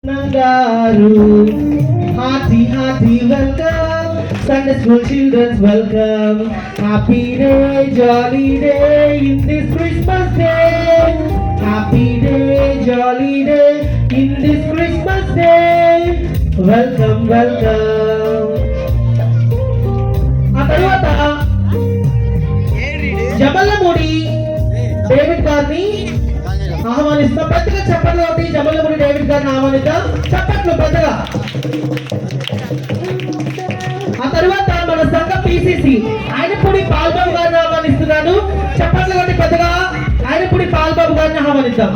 Nangaru, hearty welcome. Sunday school children's welcome. Happy day, jolly day in this Christmas day. Happy day, jolly day in this Christmas day. Welcome. ఆ తర్వాత జమలమూడి David గారిని ఆహ్వానిస్తాం. పెద్దగా చెప్పట్లు ఒకటి జమలమూడి David గారిని ఆహ్వానిద్దాం. చెప్పట్లు పెద్దగా. ఆ తర్వాత మన సంఘ పిసిసి ఆయనపూడి పాల్బాబు గారిని ఆహ్వానిస్తున్నాను. చెప్పట్లు ఒకటి పెద్దగా. ఆయనపూడి పాల్బాబు గారిని ఆహ్వానిద్దాం.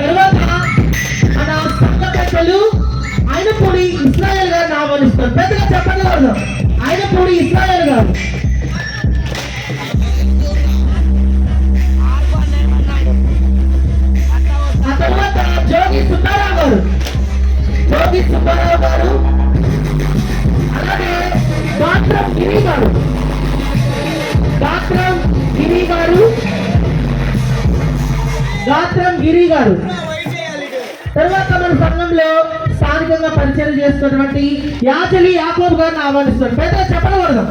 తర్వాత మన సంఘ పెద్దలు ఆయనపూడి ఇస్రాయేల్ గారిని ఆహ్వానిస్తారు. పెద్దగా చెప్పట్లు కదా. ఆయనపూడి ఇస్రాయేల్ గారు. ఆ తర్వాత జోగి సుబ్బారావు గారు, అలాగే గాత్రం గిరి గారు. తర్వాత మన సంఘంలో స్థానికంగా పరిచయం చేస్తున్నటువంటి యాచలి యాకోబు గారిని ఆహ్వానిస్తారు. పెద్ద చెప్పకూడదు.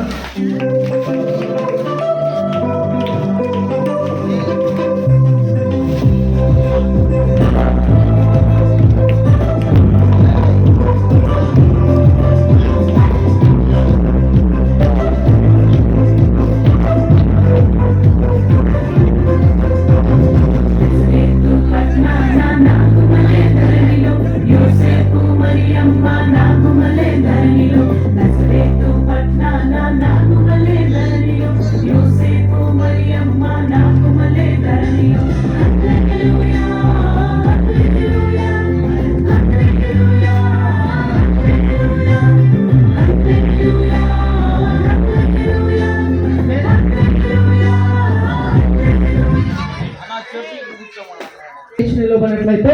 నిలబడినట్లయితే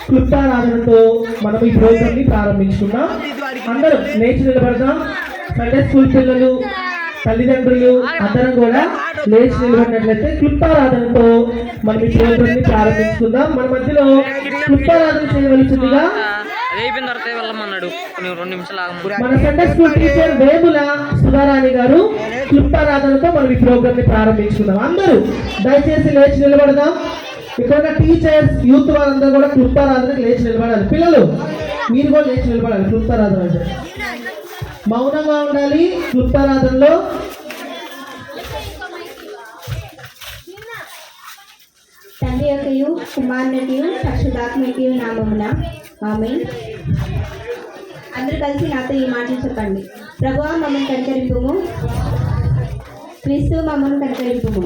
క్లుప్తారాధనతో మనం ఈ ప్రోగ్రామ్ ని ప్రారంభించుకున్నాం. అందరం లేచి నిలబడదాం. సండే స్కూల్ పిల్లలు, తల్లిదండ్రులు అందరం కూడా లేచి నిలబడినట్లయితే క్లుప్తారాధనతో మనం ఈ ప్రోగ్రామ్ ని ప్రారంభించుకుందాం. మన మధ్యలో క్లుప్తారాధన చేయవలసిందిగా మన Sunday school teacher Vemula Sudharani గారు క్లుప్తారాధనతో మనం ఈ ప్రోగ్రామ్ ని ప్రారంభించుకుందాం. అందరూ దయచేసి లేచి నిలబడదాం. ఇక్కడ టీచర్స్, యూత్ వాళ్ళందరూ కూడా క్లుప్తారాధనకు లేచి నిలబడాలి. పిల్లలు మీరు కూడా లేచి నిలబడాలి. క్లుప్తారాధన అంటే మౌనంగా ఉండాలి. క్లుప్తారాధనలో తండ్రి యొక్కయు కుమారునియు పరిశుద్ధాత్మకయు నామమున ఆమేన్. అందరూ కలిసి నాతో ఈ మాటలు చెప్పండి. ప్రభువా మమ్మల్ని కనికరింపుము. క్రీస్తు మమ్మల్ని కనికరింపుము.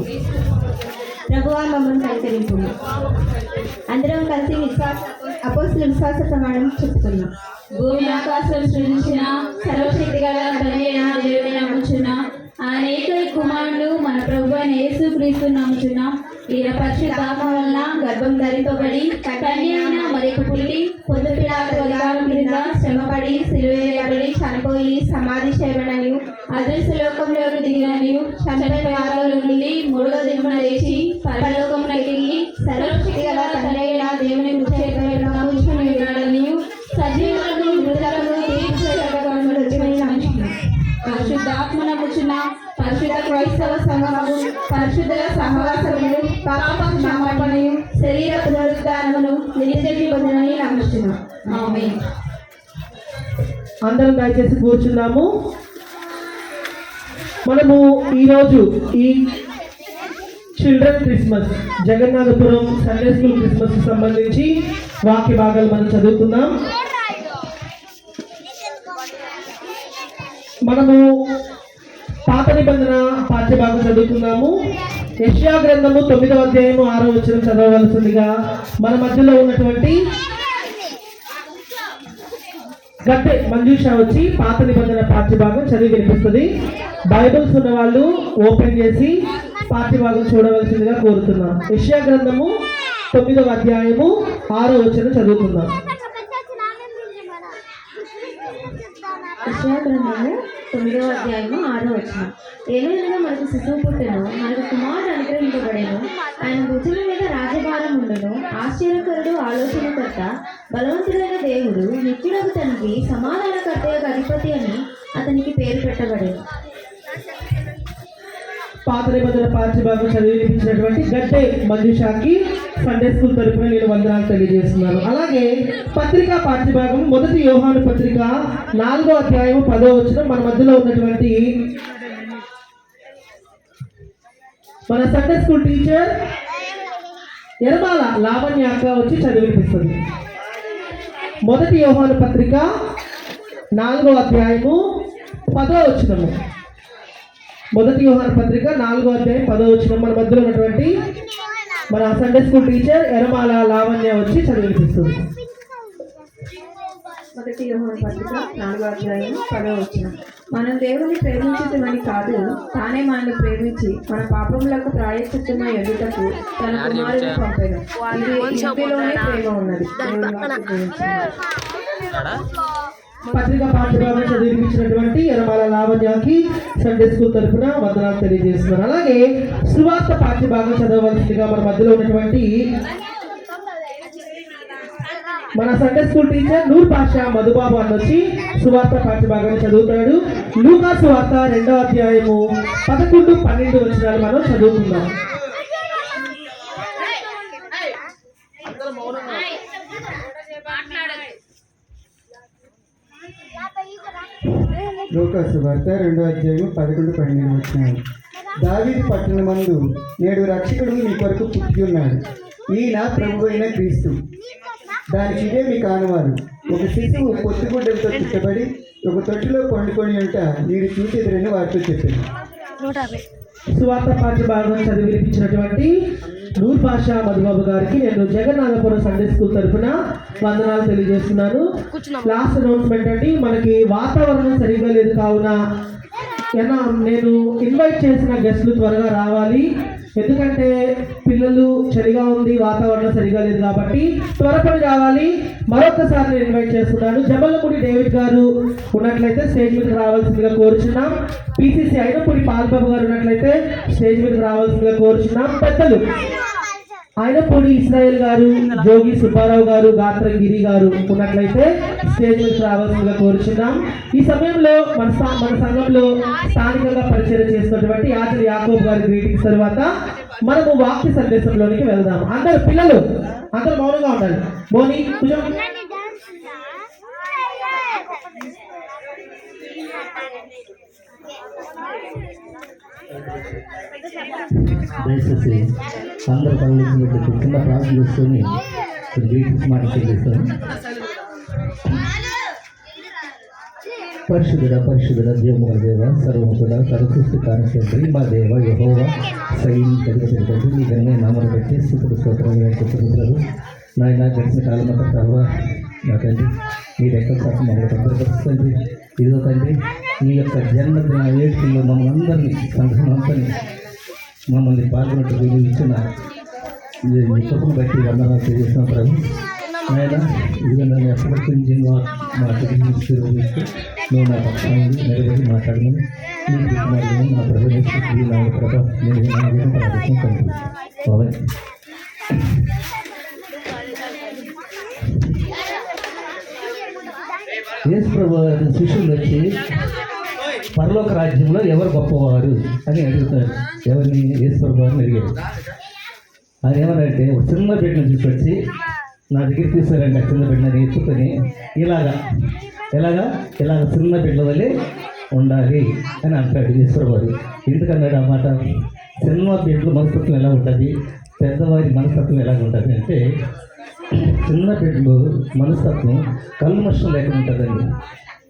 ప్రభువా మమ్మల్ని కనికరింపుము. అందరం కలిసి అపోస్తలుల విశ్వాస ప్రమాణం చెప్పుకున్నాం. భూమి ఆకాశం సృజించిన సర్వశక్తి గల తండ్రైన దేవుని నమ్ముచున్నా. ఆయన ఏకైక కుమారుడు మన ప్రభు అయిన యేసు క్రీస్తు నమ్ముచున్నాం. ఈయన పరిశుద్ధాత్మ వలన గర్భం ధరింపబడి కన్య అయిన మరియకు పుట్టి పొందు పిలాతు అధికారం క్రింద శ్రమపడి సిలువేయబడి చనిపోయి సమాధి చేయబడని అదృశ్య లోకంలోకి దిగినని చనిపోయిన వారిలో నుండి మూడవ దినమున లేచి పరలోకమునకి సర్వశక్తి గల తండ్రైన దేవుని ముఖ్యంగా కూర్చుని ఉన్నాడని సజీవులకు మృతులకు పరిశుద్ధాత్మను కూర్చున్న పరిశుద్ధ క్రైస్తవ సంఘము పరిశుద్ధుల సహవాసమును పాప క్షమాపణయు శరీర పునరుద్ధానమును నిత్య జీవమును నమ్ముచున్నాం. ఆమేన్. అందరం దయచేసి కూర్చున్నాము. మనము ఈరోజు ఈ children Christmas Jagannathapuram Sunday school Christmas కి సంబంధించి వాక్య భాగాలు మనం చదువుకుందాం. మనము పాత నిబంధన పాఠ్యభాగం చదువుతున్నాము. యెషయా గ్రంథము 9వ అధ్యాయము 6వ వచనం చదవవలసిందిగా మన మధ్యలో ఉన్నటువంటి గట్టె మంజూష వచ్చి పాత నిబంధన పాఠ్యభాగం చదివి వినిపిస్తుంది. బైబిల్స్ ఉన్న వాళ్ళు ఓపెన్ చేసి పాఠ్యభాగం చూడవలసిందిగా కోరుతున్నాం. యెషయా గ్రంథము 9వ అధ్యాయము 6వ వచనం చదువుతున్నాం. యెషయా గ్రంథము 9వ అధ్యాయము 6వ వచనం. ఏలయనగా మనకు శిశువు పుట్టెను, మనకు కుమారుడు అనుగ్రహింపబడెను, భుజముల మీద రాజభారం ఉండును. ఆశ్చర్యకరుడు, ఆలోచనకర్త, బలవంతుడైన దేవుడు, నిత్యుడకు తండ్రి, సమాధానకర్త యొక్క అధిపతి అని అతనికి పేరు పెట్టబడేది. పాత నిబంధన పాఠ్యభాగం చదివి వినిపించినటువంటి గడ్డే మంజుషాకి సండే స్కూల్ తరపున నేను వందనాలు తెలియజేస్తున్నాను. అలాగే పత్రికా పాఠ్యభాగం 1 యోహాను పత్రిక 4వ అధ్యాయం 10వ వచనం మన మధ్యలో ఉన్నటువంటి మన సండే స్కూల్ టీచర్ ఎర్మాల లావణ్య అక్క వచ్చి చదివినిపిస్తుంది. 1 యోహాను పత్రిక 4వ అధ్యాయము 10వ వచనము. 1 యోహాను పత్రిక 4వ అధ్యాయం 10వ వచనం మన మధ్యలో ఉన్నటువంటి మన సండే స్కూల్ టీచర్ ఎర్మాల లావణ్య వచ్చి చదివినిపిస్తుంది. 1 యోహాను పత్రిక 4వ అధ్యాయం 10వ వచనం. మనం దేవుని ప్రేమించుతామని కాదు, తానే మనల్ని ప్రేమించి మన పాపములకు ప్రాయశ్చిత్తమై ఎదుటకు తన కుమారుని పంపెను. ఇది ఇంటిలోనే ప్రేమ ఉన్నది. దేవుని వాక్యం ప్రేమించున్నది. పత్రిక పాఠ్యభాగం చదివించినటువంటి ఎర్మాల లావణ్యకి సండే స్కూల్ తరఫున వందనాలు తెలియజేస్తున్నాను. అలాగే సువార్త పాఠ్యభాగం చదవవలసిందిగా మన మధ్యలో ఉన్నటువంటి మన Sunday school teacher Noor Pasha Madhubabu అని వచ్చి సువార్త పాఠ్యభాగాన్ని చదువుతాడు. లూకా సువార్త 2వ అధ్యాయము 11, 12 వచనాలు మనం చదువుకుందాం. లూకా సువార్త 2వ అధ్యాయం 11, 12 వచనాలు. దావీదు పట్టణమందు నేడు రక్షకుడు మీ కొరకు పుట్టి ఉన్నాడు. ఈయన ప్రభు అయిన క్రీస్తు. దానికి ఇదే మీ కానువారు. ఒక శిశువు పొత్తిగుడ్డలతో చుట్టబడి ఒక తొట్టిలో పండుకొని ఉంట మీరు చూసేదిరని వారితో చెప్పింది. సువార్త పాఠ్యభాగం చదివి వినిపించినటువంటి నూర్ పాషా మధుబాబు గారికి నేను జగన్నాథపురం సండే స్కూల్ తరఫున వందనాలు తెలియజేస్తున్నాను. లాస్ట్ అనౌన్స్మెంట్ అండి, మనకి వాతావరణం సరిగ్గా లేదు కావున నేను ఇన్వైట్ చేసిన గెస్టులు త్వరగా రావాలి. ఎందుకంటే పిల్లలు చలిగా ఉంది, వాతావరణం సరిగా లేదు కాబట్టి త్వరపడి రావాలి. మరొకసారి నేను ఇన్వైట్ చేస్తున్నాను. జమలమూడి డేవిడ్ గారు ఉన్నట్లయితే స్టేజ్ మీదకి రావాల్సిందిగా కోరుచున్నాం. పిసిసి అయినపూడి పాల్బాబు గారు ఉన్నట్లయితే స్టేజ్ మీదకి రావాల్సిందిగా కోరుచున్నాం. పెద్దలు అయినపూడి ఇస్రాయేల్ గారు, జోగి సుబ్బారావు గారు, గాత్రంగిరి గారు ఉన్నట్లయితే స్టేజ్ మీదకి రావాల్సిందిగా కోరుచున్నాం. ఈ సమయంలో మన సంఘంలో స్థానికంగా పరిచయం చేస్తున్నటువంటి ఆచార్య యాకోబ్ గారి గ్రీటింగ్స్ తర్వాత మనము వాక్య సందేశంలోనికి వెళ్దాం. అందరు పిల్లలు అందరూ మౌనంగా ఉండాలి. మోని కొంచెం దయచేసి అందరూ కళ్ళు పెట్టి కింద ప్రార్థన చేసుకొని గ్రీటింగ్స్ మాట చేస్తాను. పరిశుద్ధుడ దేవుని దేవ సర్వముడ సర్వసృష్టి కానితండ్రి మా దేవ యెహోవా సైన్ కలిగినటువంటి మీ గణమే నామను పెట్టి స్థుతులు స్తోత్రాలు వేడుకుంటున్నారు. నాయన గడిచిన కాలం అంతా తర్వాత నా తండ్రి మీరు ఎక్కడ శాతం మమ్మల్ని భద్రపరుస్తుంది. ఇదిగో తండ్రి మీ యొక్క జన్మదిన వేడుకల్లో మమ్మల్ని అందరినీ సంఘమంతని మమ్మల్ని పాల్గొన్నట్టు మీరు ఇచ్చిన కృపను బట్టి వందనాలు తెలియజేసిన ప్రభు. ఆయన ఇదిగో నన్ను ఎప్పటికీ మాట్లాడిస్తూ నువ్వు నా పక్షాన్ని నిలబడి మాట్లాడమని నేను నా ప్రభుత్వం నా ప్రభ నేను ప్రార్థిస్తాను. యేసు ప్రభు శిష్యులు వచ్చి పరలోక రాజ్యంలో ఎవరు గొప్పవారు అని అడుగుతారు. ఎవరిని? యేసు ప్రభు అని అడిగారు. ఆయన ఏమనంటే ఒక చిన్న బిడ్డను తీసుకొచ్చి నా దగ్గర తీసారండి. చిన్న బిడ్డని ఎత్తుకొని ఇలాగా చిన్న బిడ్డ వల్లే ఉండాలి అని అంటాడు యేసు ప్రభు. ఎందుకన్నాడు ఆ మాట? చిన్న బిడ్డల మనస్తత్వం ఎలా ఉంటుంది, పెద్దవారి మనస్తత్వం ఎలా ఉంటుంది అంటే చిన్న బిడ్డలు మనస్తత్వం కల్మషం లేకుండా ఉంటుందండి.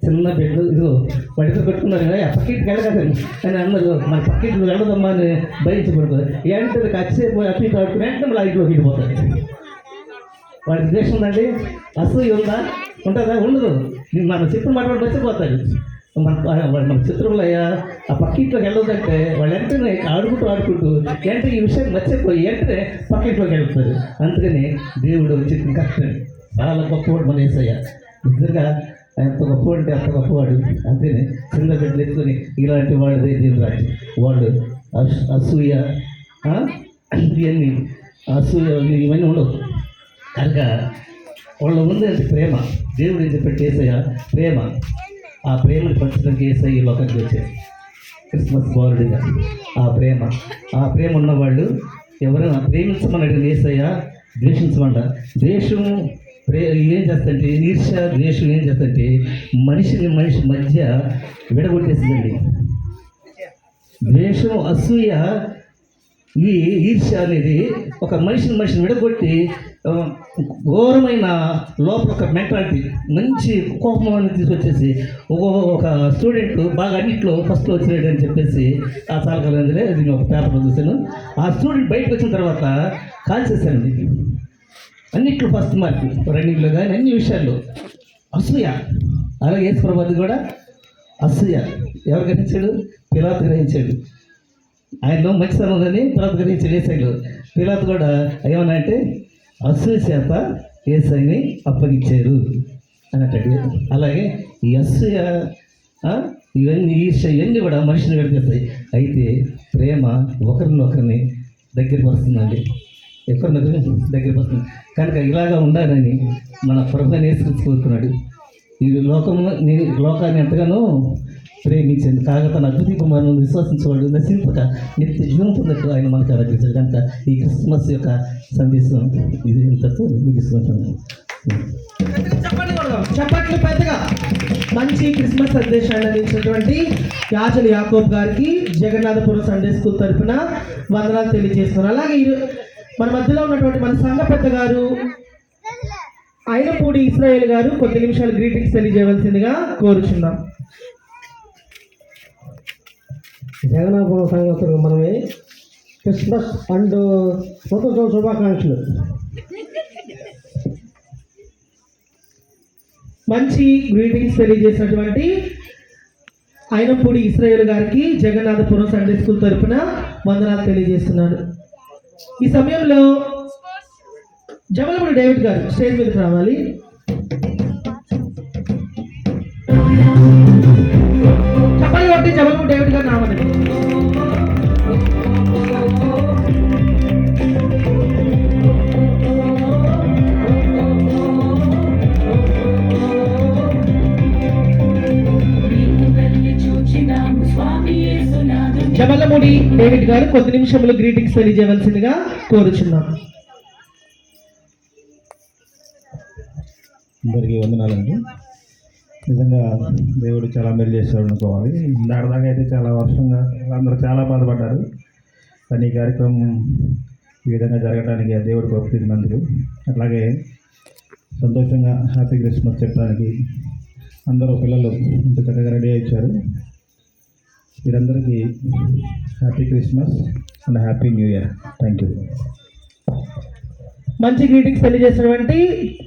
చిన్న బిడ్డలు ఇదిగో పడితో పెట్టుకున్నారు కదా, ఆ పక్కింటికి వెళ్ళగదండి అని అన్నారు. మన పక్కింటికి వెళ్ళదమ్మా అని భరించబడుతుంది. ఏంటంటే ఖచ్చితంగా అటు ఆడుకుని వెంటనే మళ్ళీ ఇంట్లోకి వెళ్ళిపోతారు. వాడి ఉద్దేశం ఉందండి, అసూయ ఉందా? ఉంటుందా? ఉండదు. మన చిత్రం మాట్లాడి వచ్చిపోతాడు. మన చిత్రంలో ఆ పక్కింట్లోకి వెళ్ళదంటే వాళ్ళు వెంటనే ఆడుకుంటూ వెంటనే ఈ విషయాన్ని మర్చిపోయి వెంటనే పక్కింట్లోకి వెళ్తారు. అందుకని దేవుడు చిత్రం కష్టం. చాలా గొప్పవాడు మన యేసయ్య. నిజంగా ఎంత గొప్పవాడు అంటే అంత గొప్పవాడు. అందుకని చిన్న బిడ్డలు ఎత్తుకొని ఇలాంటి వాడిదే దేవుడు రాజు. వాళ్ళు అసూయ ఇవన్నీ అసూయ ఇవన్నీ ఉండవు. కనుక వాళ్ళ ఉంది అంటే ప్రేమ. దేవుడు ఏం చెప్పాడు? ఏసయ్య ప్రేమ. ఆ ప్రేమను పంచడానికి ఏసయ్య ఈ లోకానికి వచ్చారు క్రిస్మస్ బాలుడిగా. ఆ ప్రేమ ఉన్నవాళ్ళు ఎవరైనా ప్రేమించమని ఏసయ్య ద్వేషించమంట. ద్వేషం ఏం చేస్తంటే, ఈర్ష్య ద్వేషం ఏం చేస్తంటే మనిషి మధ్య విడగొట్టేసిందండి. ద్వేషం, అసూయ, ఈ ఈర్ష్య అనేది ఒక మనిషిని విడగొట్టి ఘోరమైన లోపల ఒక మెంటాలిటీ, మంచి కోపం అనేది తీసుకొచ్చేసి ఒక స్టూడెంట్ బాగా అన్నింటిలో ఫస్ట్లో వచ్చినాడు అని చెప్పేసి ఆ చాలకాలంలో నేను ఒక పేపర్లో చూశాను. ఆ స్టూడెంట్ బయటకు వచ్చిన తర్వాత కాల్ చేశానండి. అన్నింటిలో ఫస్ట్ మార్క్, రన్నింగ్లో కానీ అన్ని విషయాల్లో అసూయ. అలాగే యేసు ప్రభువుది కూడా అసూయ. ఎవరు గ్రహించాడు? పిలాతు గ్రహించాడు. ఆయనలో మంచితనం ఉందని పిలాతు గ్రహించాడు యేసయ్యలో. పిలాతు కూడా ఏమన్నా అంటే అసూయ చేత యేసయ్యని అప్పగించారు అని అంటాడు. అలాగే ఈ అసూయ, ఇవన్నీ ఈర్ష్య, ఇవన్నీ కూడా మనిషిని విడదీస్తాయి. అయితే ప్రేమ ఒకరిని దగ్గరపరుస్తుందండి. ఎవరినొకరిని దగ్గరపరుస్తుంది. కనుక ఇలాగా ఉండాలని మన ప్రభువుని యేసుక్రీస్తు కోరుకున్నాడు. ఈ లోకాన్ని ఎంతగానో ప్రేమించింది. కాగా తన అద్భుత కుమారుని విశ్వసించేవాడు నశింపక నిత్య జీవం పొందట్టు ఆయన మనకు అనుగ్రహించాడు. కనుక ఈ క్రిస్మస్ యొక్క సందేశం ఇది ఇంతతో ముగిస్తున్నాను. చప్పట్లు పెద్దగా. మంచి క్రిస్మస్ సందేశాన్ని అందించినటువంటి యాచల యాకోబ్ గారికి జగన్నాథపురం సండే స్కూల్ తరఫున వందనాలు తెలియజేస్తున్నారు. అలాగే మన మధ్యలో ఉన్నటువంటి మన సంఘ పెద్ద గారు అయినపూడి ఇస్రాయేల్ గారు కొద్ది నిమిషాలు గ్రీటింగ్స్ తెలియజేయవలసిందిగా కోరుచున్నాం. జగన్నాథపురం సంఘస్థులకు మనమే క్రిస్మస్ అండ్ స్వతంత్ర శుభాకాంక్షలు. మంచి గ్రీటింగ్స్ తెలియజేసినటువంటి అయినపూడి ఇస్రాయేల్ గారికి జగన్నాథపురం సండే స్కూల్ తరఫున వందనాలు తెలియజేస్తున్నాను. ఈ సమయంలో జమలమూడి డేవిడ్ గారు స్టేజ్ మీదకి రావాలి. చెప్పండి కొట్టి జమలమూడి డేవిడ్ గారు రావాలి. జమలమూడి డేవిడ్ గారు కొద్ది నిమిషంలో గ్రీటింగ్స్ తెలియజేయవలసిందిగా కోరుచున్నాం. అందరికీ వందనాలండి. నిజంగా దేవుడు చాలా మేలు చేశాడు అనుకోవాలి. దాకా అయితే చాలా వర్షంగా అందరూ చాలా బాధపడ్డారు. కానీ ఈ కార్యక్రమం ఈ విధంగా జరగడానికి ఆ దేవుడు గొప్పతినందుకు, అట్లాగే సంతోషంగా హ్యాపీ క్రిస్మస్ చెప్పడానికి అందరూ పిల్లలు ఇంత చక్కగా రెడీ అయ్యారు. మీరందరికీ happy Christmas and happy new year. Thank you. మంచి గ్రీటింగ్స్ తెలియజేసినటువంటి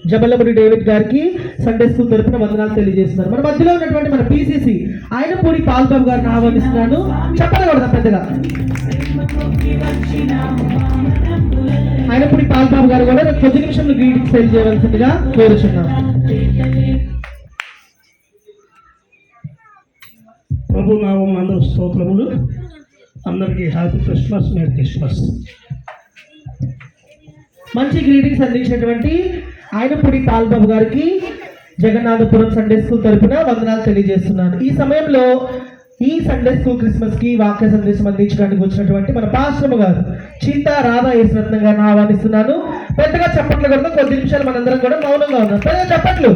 జమలమూడి డేవిడ్ గారికి సండే స్కూల్ తరఫున వందనాలు తెలియజేస్తున్నారు. మన మధ్యలో ఉన్నటువంటి మన పిసిసి అయినపూడి పాల్బాబు గారిని ఆహ్వానిస్తున్నాను. చెప్పకూడదా పెద్దగా? అయినపూడి పాల్బాబు గారు కూడా కొద్ది నిమిషంలో గ్రీటింగ్స్ తెలియజేయవలసిందిగా కోరుచున్నాం. ప్రభు నామం అందరూ స్తోత్రములు. అందరికీ హ్యాపీ క్రిస్మస్, మేరీ క్రిస్మస్. మంచి గ్రీటింగ్స్ అందించినటువంటి అయినపూడి పాల్బాబు గారికి జగన్నాథపురం సండే స్కూల్ తరఫున వందనాలు తెలియజేస్తున్నాను. ఈ సమయంలో ఈ సండే స్కూల్ క్రిస్మస్ కి వాక్య సందేశం అందించడానికి వచ్చినటువంటి మన పాశ్రమ గారు చింతా రాధా యేసురత్నం గారిని ఆహ్వానిస్తున్నాను. పెద్దగా చప్పట్లు కొడతా. కొద్ది నిమిషాలు మనందరం కూడా మౌనంగా ఉన్నాం. పెద్దగా చప్పట్లు.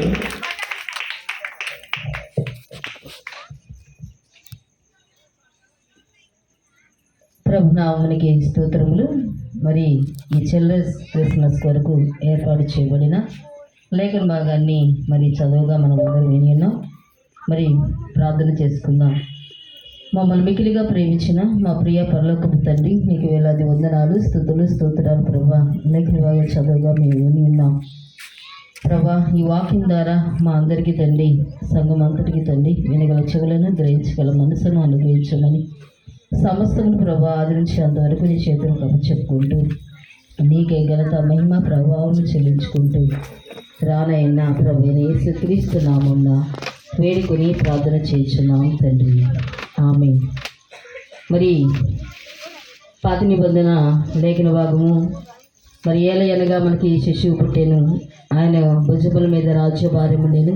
ప్రభునామానికి స్తోత్రములు. మరి ఈ చిల్డ్రన్స్ క్రిస్మస్ కొరకు ఏర్పాటు చేయబడిన లేఖన భాగాన్ని మరి చదువుగా మనం అందరూ విని ఉన్నాం. మరి ప్రార్థన చేసుకుందాం. మమ్మల్ని మికిలిగా ప్రేమించిన మా ప్రియ పరలోకపు తండ్రి, నీకు వేలాది వందనాలు, స్తుతులు, స్తోత్రాలు ప్రభా. లేఖన భాగం చదువుగా మేము విని ఉన్నాం ప్రభా. ఈ వాక్యం ద్వారా మా అందరికీ తండ్రి, సంఘం అంతటికి తండ్రి, వినగల చెవులను గ్రహించగల మనసును అనుగ్రహించమని సమస్తము ప్రభా ఆదరించి అంతవరకు నీ చేతులు చెప్పుకుంటూ నీకే ఘనత మహిమ ప్రభావం చెల్లించుకుంటూ రానైనా ప్రభు యేసుక్రీస్తు నామమున వేడుకొని ప్రార్థన చేయించున్నాం తండ్రి, ఆమేన్. మరి పాత నిబంధన లేఖన భాగము మరి ఏలయనగా మనకి శిశువు పుట్టెను, ఆయన భుజముల మీద రాజ్యభారం ఉండెను,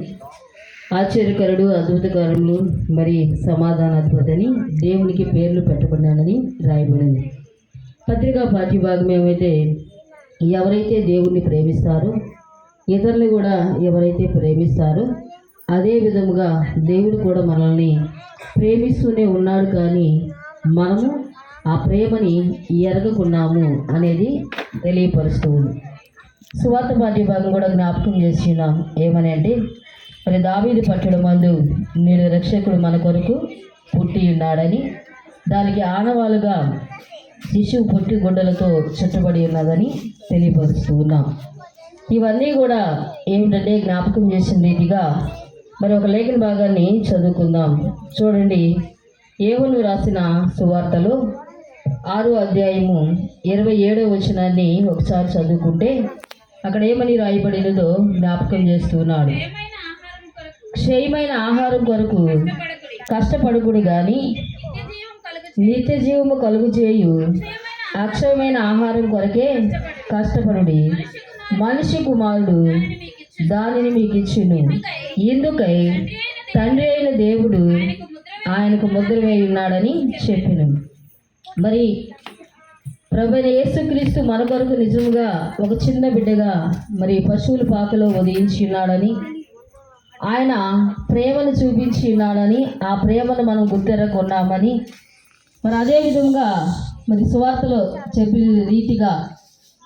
ఆశ్చర్యకరుడు, అద్భుతకరుడు, మరి సమాధానాధిపతి అని దేవునికి పేర్లు పెట్టబడినానని రాయబడింది. పత్రికా పాఠ్యభాగం ఏమైతే ఎవరైతే దేవుణ్ణి ప్రేమిస్తారో, ఇతరులు కూడా ఎవరైతే ప్రేమిస్తారో అదే విధముగా దేవుడు కూడా మనల్ని ప్రేమిస్తూనే ఉన్నాడు, కానీ మనము ఆ ప్రేమని ఎరగకున్నాము అనేది తెలియపరుస్తూ ఉంది. సువార్త పాఠ్యభాగం కూడా జ్ఞాపకం చేస్తున్నాం. ఏమని అంటే, మరి దావీదు పట్టణం మందు నేడు రక్షకుడు మన కొరకు పుట్టి ఉన్నాడని, దానికి ఆనవాలుగా శిశువు పుట్టి గుడ్డలతో చుట్టబడి ఉన్నదని తెలియపరుస్తూ ఉన్నాం. ఇవన్నీ కూడా ఏమిటంటే జ్ఞాపకం చేసిన రీతిగా మరి ఒక లేఖన భాగాన్ని చదువుకుందాం. చూడండి, యోహాను రాసిన సువార్తలో 6వ అధ్యాయము 27వ వచనాన్ని ఒకసారి చదువుకుంటే అక్కడ ఏమని రాయబడినదో జ్ఞాపకం చేస్తున్నాడు. క్షయమైన ఆహారం కొరకు కష్టపడుకుడు కానీ నిత్య జీవము కలుగు చేయు అక్షయమైన ఆహారం కొరకే కష్టపడుడి. మనిషి కుమారుడు దానిని మీకు ఇచ్చును. ఇందుకై తండ్రి అయిన దేవుడు ఆయనకు ముద్ర వేయి ఉన్నాడని చెప్పిను. మరి ప్రభువైన యేసుక్రీస్తు మన కొరకు నిజంగా ఒక చిన్న బిడ్డగా మరి పశువుల పాకలో ఉదయించి ఉన్నాడని, ఆయన ప్రేమను చూపించి ఉన్నాడని, ఆ ప్రేమను మనం గుర్తెరగొన్నామని, మరి అదే విధంగా మరి సువార్తలో చెప్పిన రీతిగా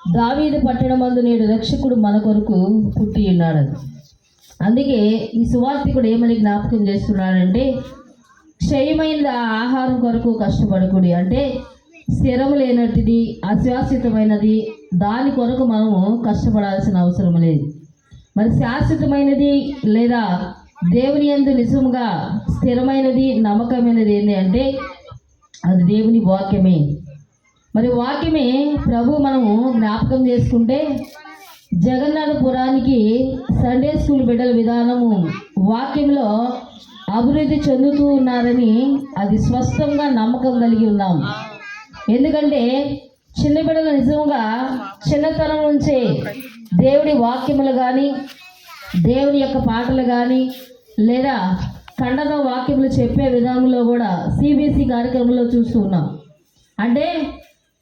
దావీదు పట్టణమందు నేడు రక్షకుడు మన కొరకు పుట్టి ఉన్నాడు. అందుకే ఈ సువార్తికుడు ఏమని జ్ఞాపకం చేస్తున్నాడంటే, క్షయమైన ఆహారం కొరకు కష్టపడకూడి, అంటే స్థిరం లేనట్టుది, అశాశ్వతమైనది, దాని కొరకు మనము కష్టపడాల్సిన అవసరం లేదు. మరి శాశ్వతమైనది లేదా దేవుని యందు నిజంగా స్థిరమైనది, నమ్మకమైనది ఏంటి అంటే అది దేవుని వాక్యమే. మరి వాక్యమే ప్రభు మనము జ్ఞాపకం చేసుకుంటే, జగన్నాథపురానికి సండే స్కూల్ బిడ్డల విధానము వాక్యంలో అభివృద్ధి చెందుతూ ఉన్నారని అది స్పష్టంగా నమ్మకం కలిగి ఉన్నాం. ఎందుకంటే చిన్న బిడ్డలు నిజంగా చిన్నతనం నుంచే దేవుడి వాక్యములు కానీ, దేవుని యొక్క పాటలు కానీ, లేదా ఖండన వాక్యములు చెప్పే విధానంలో కూడా సిబిఎస్ఈ కార్యక్రమంలో చూస్తూ ఉన్నాం. అంటే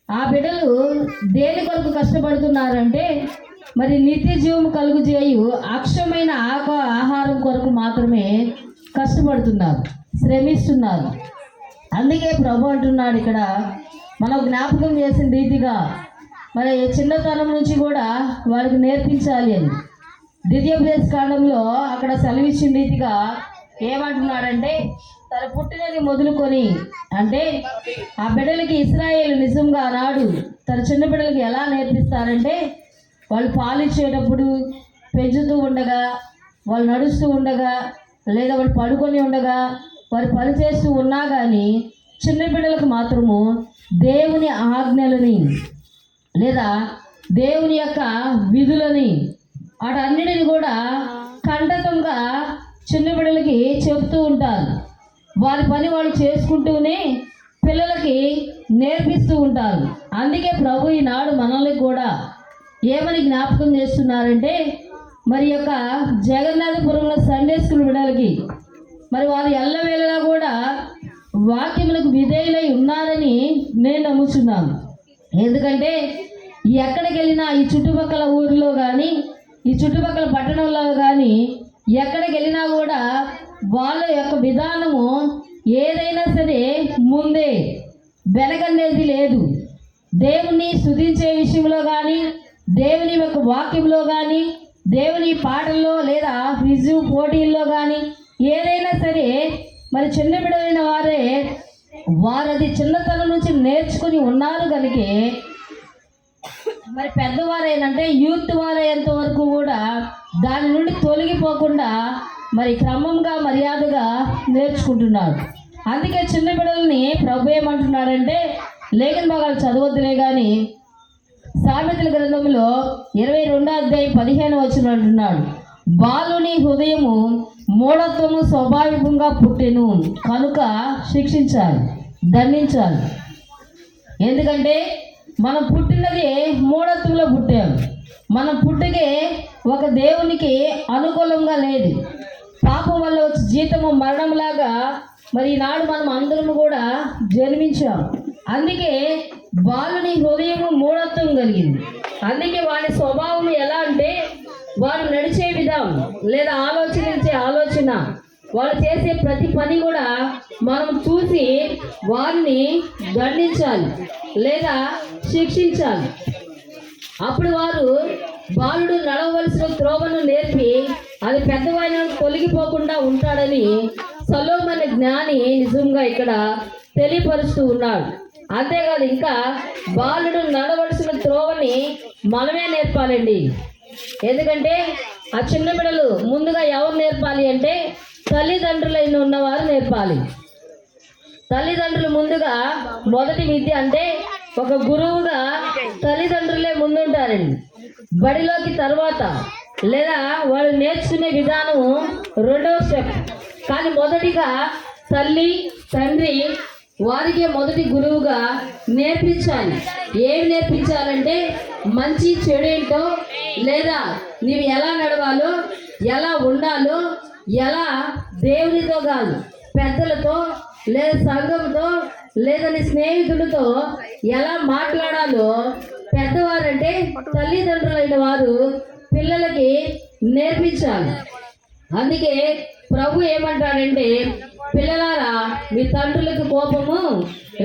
ఆ బిడ్డలు దేని కొరకు కష్టపడుతున్నారంటే మరి నిత్య జీవం కలుగు చేయు అక్షయమైన ఆహారం కొరకు మాత్రమే కష్టపడుతున్నారు, శ్రమిస్తున్నారు. అందుకే ప్రభు అంటున్నాడు ఇక్కడ మనం జ్ఞాపకం చేసిన రీతిగా మరి చిన్నతనం నుంచి కూడా వాళ్ళకి నేర్పించాలి అని. ద్వితీయోపదేశ కాండంలో అక్కడ సెలవిచ్చిన రీతిగా ఏమంటున్నాడంటే, తను పుట్టినది మొదలుకొని, అంటే ఆ బిడ్డలకి ఇశ్రాయేలు నిజంగా నాడు తన చిన్న బిడ్డలకి ఎలా నేర్పిస్తారంటే, వాళ్ళు పాలిచ్చేటప్పుడు పెంచుతూ ఉండగా, వాళ్ళు నడుస్తూ ఉండగా, లేదా వాళ్ళు పడుకొని ఉండగా, వారు పనిచేస్తూ ఉన్నా కానీ చిన్న బిడ్డలకు మాత్రము దేవుని ఆజ్ఞలని లేదా దేవుని యొక్క విధులని వాటన్నిటిని కూడా ఖండితంగా చిన్న బిడ్డలకి చెప్తూ ఉంటారు. వారి పని వాళ్ళు చేసుకుంటూనే పిల్లలకి నేర్పిస్తూ ఉంటారు. అందుకే ప్రభు ఈనాడు మనల్ని కూడా ఏమని జ్ఞాపకం చేస్తున్నారంటే, మరి యొక్క జగన్నాథపురంలో సండే స్కూల్ బిడ్డలకి మరి వారు ఎల్లవేళలా కూడా వాక్యములకు విధేయులై ఉన్నారని నేను నమ్ముతున్నాను. ఎందుకంటే ఎక్కడికి వెళ్ళినా ఈ చుట్టుపక్కల ఊరిలో కానీ, ఈ చుట్టుపక్కల పట్టణంలో కానీ ఎక్కడికి వెళ్ళినా కూడా వాళ్ళ యొక్క విధానము ఏదైనా సరే ముందే వెనకనేది లేదు. దేవుని స్తుతించే విషయంలో కానీ, దేవుని యొక్క వాక్యంలో కానీ, దేవుని పాటల్లో లేదా క్విజ్ పోటీల్లో కానీ ఏదైనా సరే మరి చిన్న బిడ్డలైన వారు అది చిన్నతనం నుంచి నేర్చుకుని ఉన్నారు కనుక మరి పెద్దవారైనంటే యూత్ వారయ్యేంత వరకు కూడా దాని నుండి తొలగిపోకుండా మరి క్రమంగా మర్యాదగా నేర్చుకుంటున్నారు. అందుకే చిన్న బిడ్డలని ప్రభు ఏమంటున్నాడంటే, లేఖన భాగాలు చదవద్దులే కానీ సామెతల గ్రంథంలో 22వ అధ్యాయం 15వ వచనం అంటున్నాడు, బాలుని హృదయము మూఢత్వము స్వాభావికంగా పుట్టెను కనుక శిక్షించాలి, దండించాలి. ఎందుకంటే మనం పుట్టినది మూఢత్వంలో పుట్టాం. మన పుట్టుకే ఒక దేవునికి అనుకూలంగా లేదు. పాపం వల్ల వచ్చే జీతము మరణంలాగా మరి ఈనాడు మనం అందరము కూడా జన్మించాం. అందుకే బాలుని హృదయము మూఢత్వం కలిగింది. అందుకే వాడి స్వభావం ఎలా అంటే వాడు నడిచే విధానం లేదా ఆలోచించే ఆలోచన, వాళ్ళు చేసే ప్రతి పని కూడా మనం చూసి వారిని దండించాలి లేదా శిక్షించాలి. అప్పుడు వారు బాలుడు నడవలసిన త్రోవను నేర్పి అది పెద్దవాడిన తొలగిపోకుండా ఉంటాడని సొలొమోను జ్ఞాని నిజంగా ఇక్కడ తెలియపరుస్తూ ఉన్నాడు. అంతేకాదు, ఇంకా బాలుడు నడవలసిన త్రోవని మనమే నేర్పాలండి. ఎందుకంటే ఆ చిన్న బిడ్డలు ముందుగా ఎవరు నేర్పాలి అంటే తల్లిదండ్రులైన ఉన్నవారు నేర్పాలి. తల్లిదండ్రులు ముందుగా మొదటి విద్య అంటే ఒక గురువుగా తల్లిదండ్రులే ముందుంటారండి. బడిలోకి తర్వాత లేదా వాళ్ళు నేర్చుకునే విధానము రెండవ స్టెప్. కానీ మొదటిగా తల్లి తండ్రి వారికే మొదటి గురువుగా నేర్పించాలి. ఏమి నేర్పించాలంటే మంచి చెడు ఏంటో, లేదా నీవు ఎలా నడవాలో, ఎలా ఉండాలో, ఎలా దేవునితో కాదు పెద్దలతో లేదా సంఘంతో లేదా నీ స్నేహితులతో ఎలా మాట్లాడాలో పెద్దవారంటే తల్లిదండ్రులైన వారు పిల్లలకి నేర్పించాలి. అందుకే ప్రభు ఏమంటాడంటే, పిల్లలారా మీ తండ్రులకు కోపము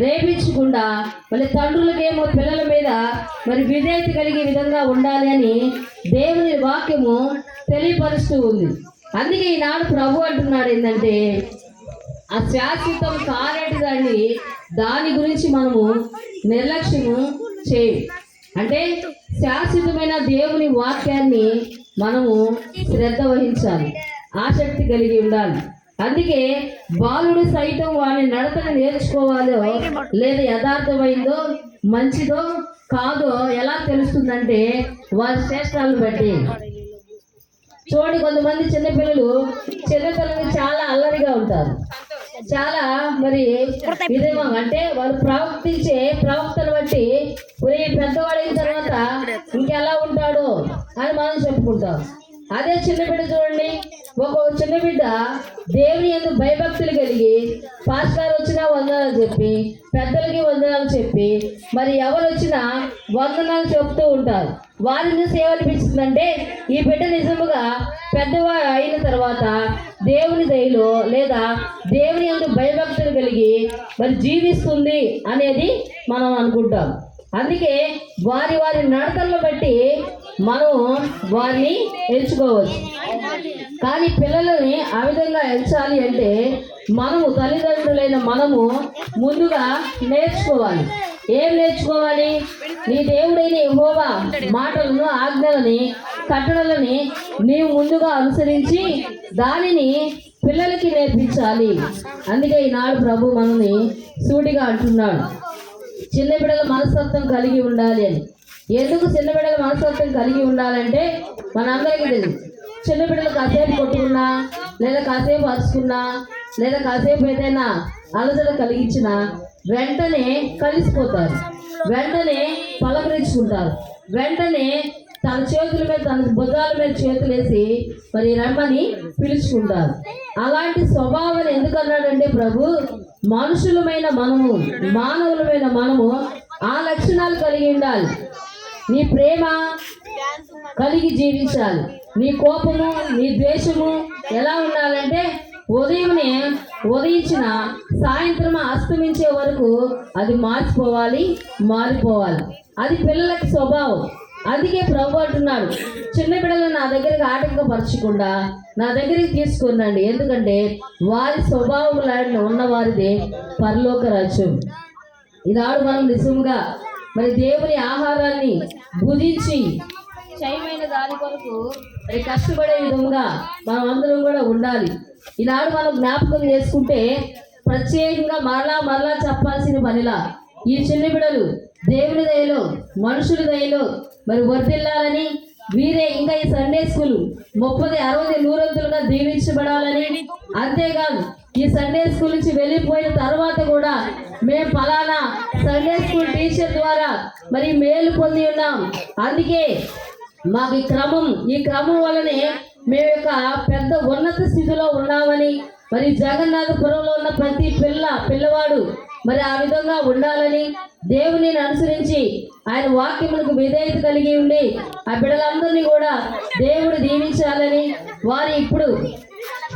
రేపించకుండా మళ్ళీ తండ్రులకేమో పిల్లల మీద మరి విధేయత కలిగే విధంగా ఉండాలి అని దేవుని వాక్యము తెలియపరుస్తూ ఉంది. అందుకే ఈనాడు ప్రభు అంటున్నాడు ఏంటంటే, ఆ శాశ్వతం కానేటిదాన్ని దాని గురించి మనము నిర్లక్ష్యము చేయం. అంటే శాశ్వతమైన దేవుని వాక్యాన్ని మనము శ్రద్ధ వహించాలి, ఆసక్తి కలిగి ఉండాలి. అందుకే బాలుడు సైతం వాని నడతను నేర్చుకోవాలో లేదా యథార్థమైందో మంచిదో కాదో ఎలా తెలుస్తుందంటే వారి శ్రేష్టాలను బట్టి. చూడండి, కొంతమంది చిన్నపిల్లలు చాలా అల్లరిగా ఉంటారు. చాలా మరి ఇదేమో అంటే వాళ్ళు ప్రవర్తించే ప్రవక్తను బట్టి పెద్దవాడైన తర్వాత ఇంకెలా ఉంటాడో అని మనం చెప్పుకుంటాం. అదే చిన్న బిడ్డ చూడండి, ఒక చిన్న బిడ్డ దేవుని యందు భయభక్తులు కలిగి పాస్టర్ వచ్చినా వందనాలు చెప్పి, పెద్దలకి వందనాలు చెప్పి, మరి ఎవరు వచ్చినా వందనాలు చెప్తూ ఉంటారు. వారిని సేవ అనిపిస్తుందంటే ఈ బిడ్డ నిజముగా పెద్దవాడు అయిన తర్వాత దేవుని దయలో లేదా దేవుని యందు భయభక్తులు కలిగి మరి జీవిస్తుంది అనేది మనం అనుకుంటాం. అందుకే వారి వారి నడతలను బట్టి మనం వారిని ఎంచుకోవచ్చు. కానీ పిల్లలని ఆ విధంగా ఎంచాలి అంటే మనము తల్లిదండ్రులైన మనము ముందుగా నేర్చుకోవాలి. ఏం నేర్చుకోవాలి? నీ దేవుడైన యెహోవా మాటలను, ఆజ్ఞలని, కట్టడలని నీవు ముందుగా అనుసరించి దానిని పిల్లలకి నేర్పించాలి. అందుకే ఈనాడు ప్రభు మనల్ని సూటిగా అంటున్నాడు, చిన్న బిడ్డల మనస్తత్వం కలిగి ఉండాలి అని. ఎందుకు చిన్న బిడ్డల మనస్తత్వం కలిగి ఉండాలంటే మనందరికీ తెలియదు. చిన్న బిడ్డలు కాసేపు కొట్టుకున్నా లేదా కాసేపు అరుచుకున్నా లేదా కాసేపు ఏదైనా అలసట కలిగించినా వెంటనే కలిసిపోతారు, వెంటనే పలకరించుకుంటారు, వెంటనే తన చేతుల మీద తన భుజాల మీద చేతులు వేసి మరి రమ్మని పిలుచుకుంటారు. అలాంటి స్వభావాన్ని ఎందుకన్నాడంటే ప్రభు, మనుషులమైన మనము, మానవులమైన మనము ఆ లక్షణాలు కలిగి ఉండాలి. నీ ప్రేమ కలిగి జీవించాలి. నీ కోపము, నీ ద్వేషము ఎలా ఉండాలంటే ఉదయమే ఉదయించిన సాయంత్రం అస్తమించే వరకు అది మారిపోవాలి. అది పిల్లలకి స్వభావం. అందుకే ప్రభు అంటున్నాడు, చిన్న బిడ్డలను నా దగ్గరికి ఆటంకపరచకుండా నా దగ్గరికి తీసుకురండి. ఎందుకంటే వారి స్వభావములను ఉన్నవారిదే పరలోక రాజ్యం. ఈనాడు మనం నిజంగా మరి దేవుని ఆహారాన్ని భుజించి క్షయమైన దాని కొరకు మరి కష్టపడే విధంగా మనం అందరం కూడా ఉండాలి. ఈనాడు మనం జ్ఞాపకం చేసుకుంటే ప్రత్యేకంగా మరలా చెప్పాల్సిన పనిలా ఈ చిన్న బిడ్డలు దేవుని దయలో, మనుషుల దయలో మరి వర్ధిల్లాలని, వీరే ఇంకా ఈ సండే స్కూల్ 30, 60, 100 దీవించబడాలని, అంతేకాదు ఈ సండే స్కూల్ నుంచి వెళ్ళిపోయిన తర్వాత కూడా మేము ఫలానా సండే స్కూల్ టీచర్ ద్వారా మరి మేలు పొంది ఉన్నాం. అందుకే మాకు ఈ క్రమం వల్లనే మేము యొక్క పెద్ద ఉన్నత స్థితిలో ఉన్నామని, మరి జగన్నాథపురంలో ఉన్న ప్రతి పిల్లవాడు మరి ఆ విధంగా ఉండాలని, దేవుని అనుసరించి ఆయన వాక్యములకు విధేయత కలిగి ఉండి ఆ బిడ్డలందరినీ కూడా దేవుడు దీవించాలని, వారి ఇప్పుడు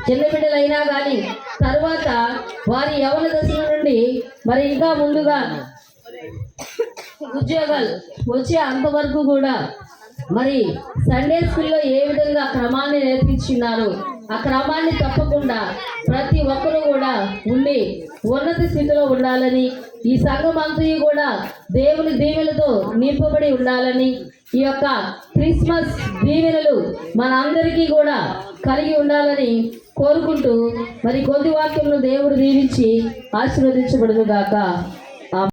చిన్న బిడ్డలైనా కానీ తర్వాత వారి యవన దశల నుండి మరి ఇంకా ముందుగా ఉద్యోగాలు వచ్చే అంతవరకు కూడా మరి సండే స్కూల్లో ఏ విధంగా క్రమాన్ని నేర్పించున్నారు ఆ క్రమాన్ని తప్పకుండా ప్రతి ఒక్కరూ కూడా ఉండి ఉన్నత స్థితిలో ఉండాలని, ఈ సంఘం అంతయు కూడా దేవుని దీవెనలతో నింపబడి ఉండాలని, ఈ యొక్క క్రిస్మస్ దీవెనలు మనందరికీ కూడా కలిగి ఉండాలని కోరుకుంటూ మరి కొద్ది వాక్యంలో దేవుడు దీవించి ఆశీర్వదించబడును గాక.